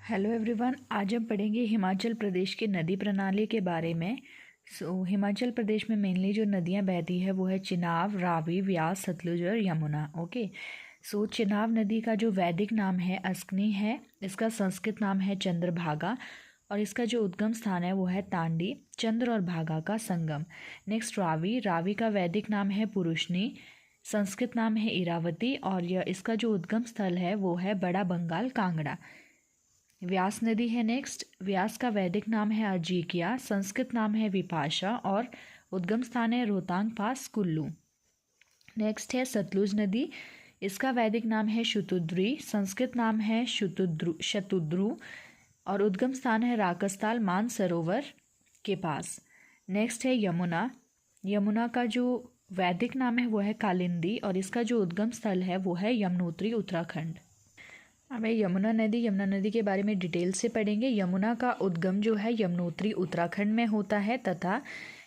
Hello everyone, आज हम पढ़ेंगे हिमाचल प्रदेश की नदी प्रणाली के बारे में। हिमाचल प्रदेश में मेनली जो नदियां बहती है वो है चिनाब, रावी, व्यास, सतलुज और यमुना। ओके। चिनाब नदी का जो वैदिक नाम है अस्कनी है, इसका संस्कृत नाम है चंद्रभागा और इसका जो उद्गम स्थान है वो है तांडी, चंद्र और भागा का संगम। नेक्स्ट रावी का वैदिक नाम है पुरुषनी, संस्कृत नाम है इरावती और इसका जो उद्गम स्थल है वो है बड़ा बंगाल, कांगड़ा। व्यास नदी है नेक्स्ट। व्यास का वैदिक नाम है अजीकिया, संस्कृत नाम है विपाशा और उद्गम स्थान है रोहतांग पास, कुल्लू। नेक्स्ट है सतलुज नदी, इसका वैदिक नाम है शुतुद्री, संस्कृत नाम है शतुद्रु और उद्गम स्थान है राकसताल, मानसरोवर के पास। नेक्स्ट है यमुना। यमुना का जो वैदिक नाम है वो है कालिंदी और इसका जो उद्गम स्थल है वो है यमुनोत्री, उत्तराखंड। अब यमुना नदी के बारे में डिटेल से पढ़ेंगे। यमुना का उद्गम जो है यमुनोत्री, उत्तराखंड में होता है तथा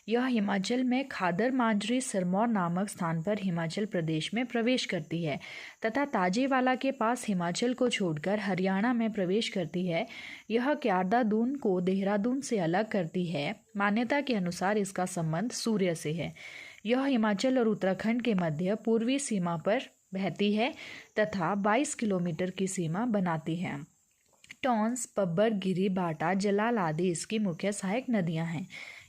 यह हिमाचल में खादर मांजरी सिरमौर नामक स्थान पर हिमाचल प्रदेश में प्रवेश करती है तथा ताजेवाला के पास हिमाचल को छोड़कर हरियाणा में प्रवेश करती है। यह क्यारदादून को देहरादून से अलग करती है। मान्यता के अनुसार इसका संबंध सूर्य से है। यह हिमाचल और उत्तराखंड के मध्य पूर्वी सीमा पर बहती है तथा 22 किलोमीटर की सीमा बनाती है। टॉन्स, पब्बर, गिरी, बाटा, जलाल आदि इसकी मुख्य सहायक नदियां हैं।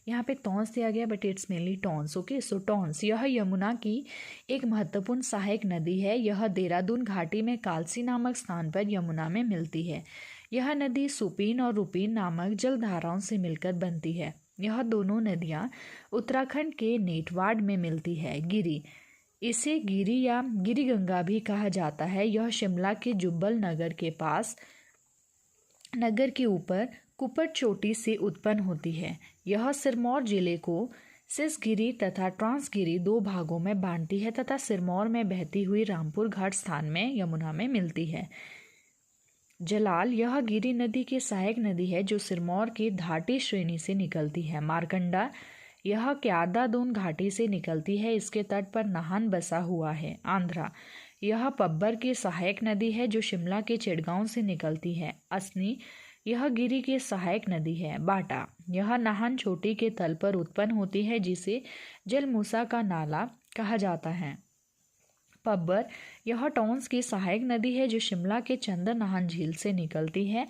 यहाँ पे टॉन्स दिया गया but it's mainly Tons. Okay, सो टॉन्स यह यमुना की एक महत्वपूर्ण सहायक नदी है। यह देहरादून घाटी में कालसी नामक स्थान पर यमुना में मिलती है। यह नदी सुपीन और रूपीन नामक जलधाराओं से मिलकर बनती है। यह दोनों नदियाँ उत्तराखंड के नेटवाड़ में मिलती है। इसे गिरी या गिरी गंगा भी कहा जाता है। यह शिमला के जुब्बल नगर के पास नगर के ऊपर कुपट चोटी से उत्पन्न होती है। यह सिरमौर जिले को सिसगिरी तथा ट्रांसगिरी दो भागों में बांटती है तथा सिरमौर में बहती हुई रामपुर घाट स्थान में यमुना में मिलती है। जलाल यह गिरी नदी की सहायक नदी है जो सिरमौर की घाटी श्रेणी से निकलती है। मारकंडा यह क्यारदादून घाटी से निकलती है। इसके तट पर नाहन बसा हुआ है। आंध्रा यह पब्बर की सहायक नदी है जो शिमला के चिड़गांव से निकलती है। असनी यह गिरी की सहायक नदी है। बाटा यह नाहन चोटी के तल पर उत्पन्न होती है जिसे जलमूसा का नाला कहा जाता है। पब्बर यह टॉन्स की सहायक नदी है जो शिमला के चंदन नाहन झील से निकलती है।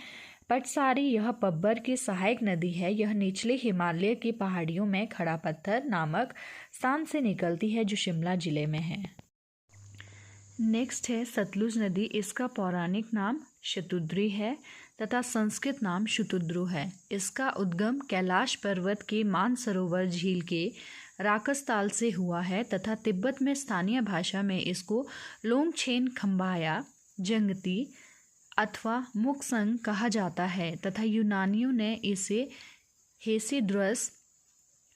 पटसारी यह पब्बर की सहायक नदी है। यह निचले हिमालय की पहाड़ियों में खड़ा पत्थर नामक स्थान से निकलती है जो शिमला जिले में है। नेक्स्ट है सतलुज नदी। इसका पौराणिक नाम शतुद्री है तथा संस्कृत नाम शुतुद्रु है। इसका उद्गम कैलाश पर्वत के मानसरोवर झील के राकसताल से हुआ है तथा तिब्बत में स्थानीय भाषा में इसको लोंगछेन खम्बाया, जंगती अथवा मुक्संग कहा जाता है तथा यूनानियों ने इसे हेसिद्रस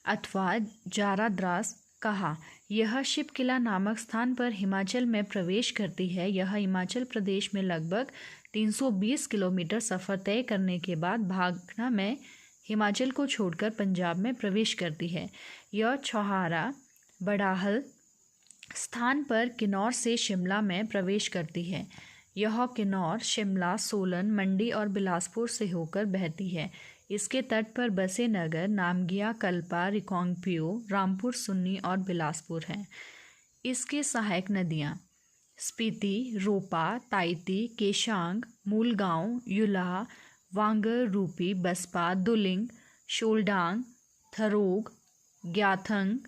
अथवा जाराद्रास कहा। यह शिवकिला नामक स्थान पर हिमाचल में प्रवेश करती है। यह हिमाचल प्रदेश में लगभग 320 किलोमीटर सफ़र तय करने के बाद भागना में हिमाचल को छोड़कर पंजाब में प्रवेश करती है। यह छौहारा बड़ाहल स्थान पर किन्नौर से शिमला में प्रवेश करती है। यह किन्नौर, शिमला, सोलन, मंडी और बिलासपुर से होकर बहती है। इसके तट पर बसे नगर नामगिया, कल्पा, रिकांगपिओ, रामपुर, सुन्नी और बिलासपुर हैं। इसके सहायक नदियाँ स्पीति, रोपा, ताइती, केशांग, मूलगांव, युलाह, वांगर, रूपी, बसपा, दुलिंग, शोलडांग, थरोग, ग्याथंग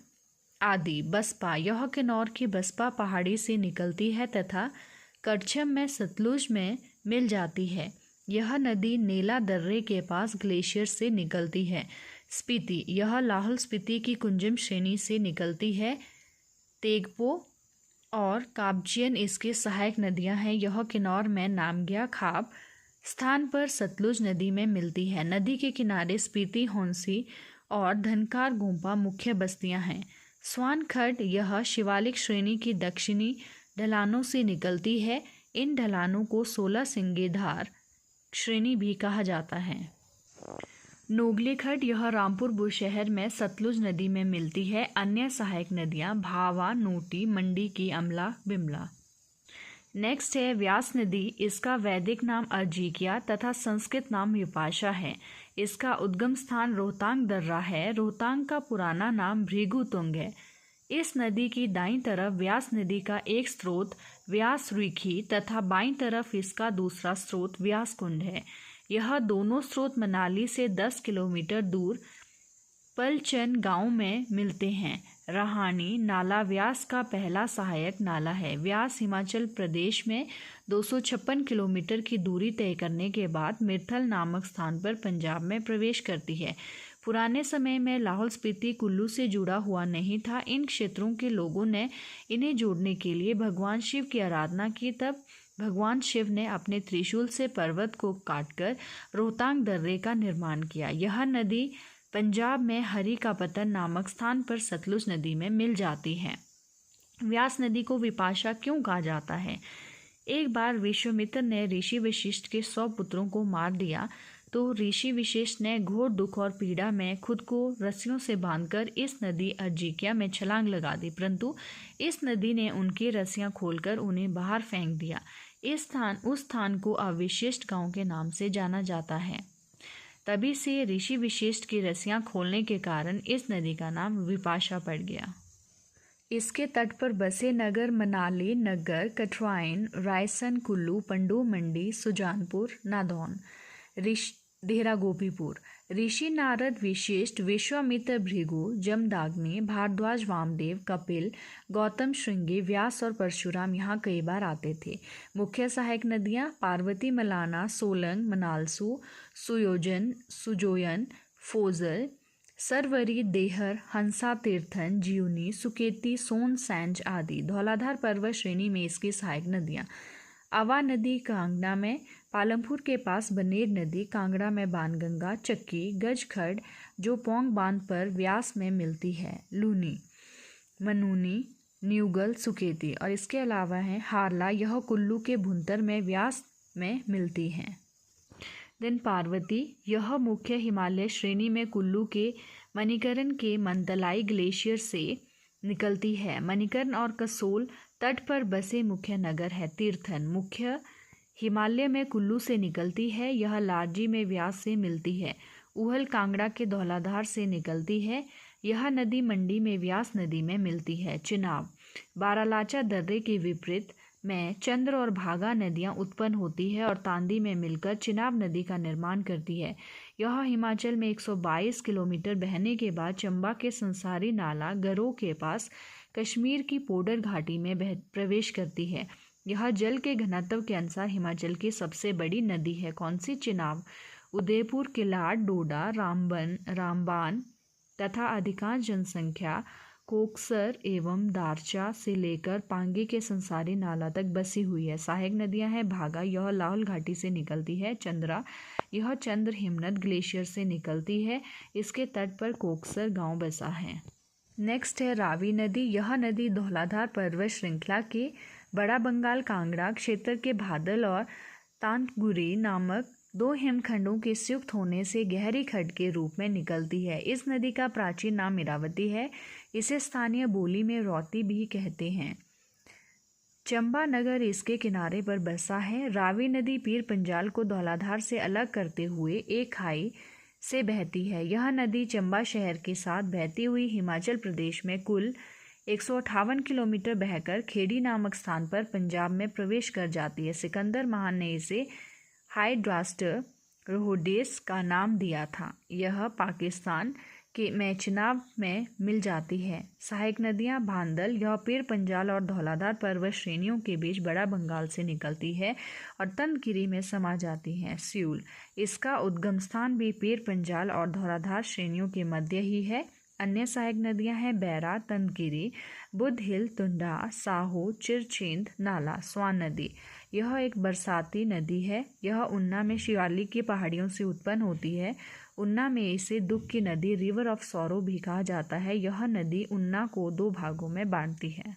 आदि। बसपा यह किन्नौर की बसपा पहाड़ी से निकलती है तथा करछम में सतलुज में मिल जाती है। यह नदी नेला दर्रे के पास ग्लेशियर से निकलती है। स्पीति यह लाहौल स्पीति की कुंजम श्रेणी से निकलती है। तेगपो और काब्जियन इसके सहायक नदियां हैं। यह किन्नौर में नामग्या खाब स्थान पर सतलुज नदी में मिलती है। नदी के किनारे स्पीति, होंसी और धनकार गोंपा मुख्य बस्तियां हैं। स्वानखर्ड यह शिवालिक श्रेणी की दक्षिणी ढलानों से निकलती है। इन ढलानों को 16 सिंगेधार श्रेणी भी कहा जाता है। नोगलेखर्ड यह रामपुर बुशहर में सतलुज नदी में मिलती है। अन्य सहायक नदियां भावा, नोटी, मंडी की अमला, बिमला। नेक्स्ट है व्यास नदी। इसका वैदिक नाम अर्जिकिया तथा संस्कृत नाम विपाशा है। इसका उद्गम स्थान रोहतांग दर्रा है। रोहतांग का पुराना नाम भृगुतुंग है। इस नदी की दाईं तरफ व्यास नदी का एक स्रोत व्यास रुखी तथा बाईं तरफ इसका दूसरा स्रोत व्यास कुंड है। यह दोनों स्रोत मनाली से 10 किलोमीटर दूर पलचन गांव में मिलते हैं। रहानी नाला व्यास का पहला सहायक नाला है। व्यास हिमाचल प्रदेश में 256 किलोमीटर की दूरी तय करने के बाद मिर्थल नामक स्थान पर पंजाब में प्रवेश करती है। पुराने समय में लाहौल स्पीति कुल्लू से जुड़ा हुआ नहीं था। इन क्षेत्रों के लोगों ने इन्हें जोड़ने के लिए भगवान शिव की आराधना की। तब भगवान शिव ने अपने त्रिशूल से पर्वत को काटकर रोहतांग दर्रे का निर्माण किया। यह नदी पंजाब में हरी का पतन नामक स्थान पर सतलुज नदी में मिल जाती है। व्यास नदी को विपाशा क्यों कहा जाता है? एक बार विश्वामित्र ने ऋषि वशिष्ठ के 100 पुत्रों को मार दिया तो ऋषि वशिष्ठ ने घोर दुख और पीड़ा में खुद को रस्सियों से बांधकर इस नदी अर्जिकिया में छलांग लगा दी, परंतु इस नदी ने उनकी रस्सियां खोलकर उन्हें बाहर फेंक दिया। उस स्थान को अवशिष्ट गांव के नाम से जाना जाता है। तभी से ऋषि वशिष्ठ की रस्सियां खोलने के कारण इस नदी का नाम विपाशा पड़ गया। इसके तट पर बसे नगर मनाली, नगर, कटराइन, रायसन, कुल्लू, पंडू मंडी, सुजानपुर, नादौन, देहरा गोपीपुर। ऋषि नारद, वशिष्ठ, विश्वामित्र, भृगु, जमदाग्नि, भारद्वाज, वामदेव, कपिल, गौतम श्रृंगी, व्यास और परशुराम यहाँ कई बार आते थे। मुख्य सहायक नदियाँ पार्वती, मलाना, सोलंग, मनालसू, सुयोजन, सुजोयन, फोजल, सरवरी, देहर, हंसा तीर्थन, जीवनी, सुकेती, सोन, सैंज आदि। धौलाधार पर्वत श्रेणी में इसकी सहायक नदियाँ अवा नदी कांगड़ा में, पालमपुर के पास बनेर नदी, कांगड़ा में बाणगंगा, चक्की, गजखड़ जो पोंग बांध पर व्यास में मिलती है, लूनी, मनूनी, न्यूगल, सुकेती, और इसके अलावा है हारला, यह कुल्लू के भुंतर में व्यास में मिलती हैं। देन पार्वती, यह मुख्य हिमालय श्रेणी में कुल्लू के मणिकरण के मंदलाई ग्लेशियर से निकलती है। मणिकर्ण और कसोल तट पर बसे मुख्य नगर है। तीर्थन, मुख्य हिमालय में कुल्लू से निकलती है, यह लारजी में व्यास से मिलती है। उहल कांगड़ा के धौलाधार से निकलती है, यह नदी मंडी में व्यास नदी में मिलती है। चिनाब, बारालाचा दर्रे के विपरीत में चंद्र और भागा नदियां उत्पन्न होती है और तांदी में मिलकर चिनाब नदी का निर्माण करती है। यह हिमाचल में 122 किलोमीटर बहने के बाद चंबा के संसारी नाला गरो के पास कश्मीर की पोडर घाटी में प्रवेश करती है। यह जल के घनत्व के अनुसार हिमाचल की सबसे बड़ी नदी है। कौन सी? चिनाब। उदयपुर, किलाड़, डोडा, रामबान तथा अधिकांश जनसंख्या कोकसर एवं दारचा से लेकर पांगी के संसारी नाला तक बसी हुई है। सहायक नदियां हैं भागा, यह लाहौल घाटी से निकलती है। चंद्रा, यह चंद्र हिमनद ग्लेशियर से निकलती है, इसके तट पर कोकसर गांव बसा है। नेक्स्ट है रावी नदी। यह नदी धौलाधार पर्वत श्रृंखला के बड़ा बंगाल कांगड़ा क्षेत्र के भादल और तांतगुरी नामक 2 हिमखंडों के संयुक्त होने से गहरी खड्ड के रूप में निकलती है। इस नदी का प्राचीन नाम इरावती है, इसे स्थानीय बोली में रौती भी कहते हैं। चंबा नगर इसके किनारे पर बसा है। रावी नदी पीर पंजाल को धौलाधार से अलग करते हुए एक खाई से बहती है। यह नदी चंबा शहर के साथ बहती हुई हिमाचल प्रदेश में कुल 158 किलोमीटर बहकर खेड़ी नामक स्थान पर पंजाब में प्रवेश कर जाती है। सिकंदर महान ने इसे हाइड्रास्टर रोहडेस का नाम दिया था। यह पाकिस्तान के चेनाब में मिल जाती है। सहायक नदियां भांदल, यह पीर पंजाल और धौलाधार पर्वत श्रेणियों के बीच बड़ा बंगाल से निकलती है और तंदगिरी में समा जाती है। स्यूल, इसका उद्गम स्थान भी पीर पंजाल और धौलाधार श्रेणियों के मध्य ही है। अन्य सहायक नदियां हैं बैरा, तंदगिरी, बुद्ध हिल, तुंडा, साहो, चिरचिंद, नाला। स्वान नदी, यह एक बरसाती नदी है। यह उन्ना में शिवालिक की पहाड़ियों से उत्पन्न होती है। उन्ना में इसे दुख की नदी, रिवर ऑफ सौरो भी कहा जाता है। यह नदी उन्ना को 2 भागों में बांटती है।